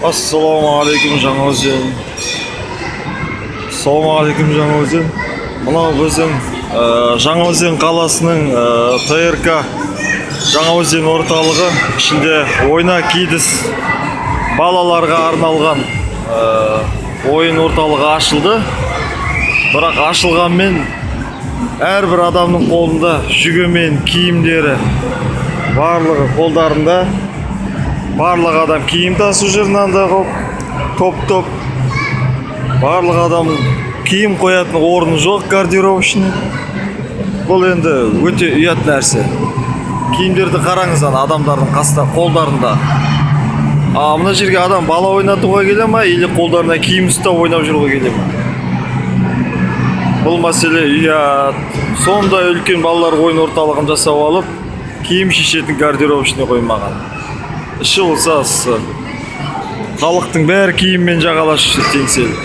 Ассалаумағалейкум Жаңаөзен. Ассалаумағалейкум Жаңаөзен. Мынау біздің Жаңаөзен қаласының ТРК Жаңаөзен орталығы ішінде ойна кидіс балаларға арналған ойын орталығы ашылды. Бірақ ашылғанмен әрбір адамның қолында жүгімен киімдері барлығы қолдарында. Барлық адам киім тасу жерінен да топ. Барлық адам киім қоятын орны жоқ гардеробышный. Бұл енді өте ұят нәрсе. Киімдерді қараңыз, адамдардың қолдарында. Мына жерге адам бала ойнатуға келе ма, или қолдарына киім ұстап ойнап жүруге келе ма? Бұл мәселе ұят. Сондай үлкен балалар ойын орталығын жасап алып, киім шешетін гардеробышный қоймаған. Іші болса халықтың бәрі киіммен жағалаш теңселіп.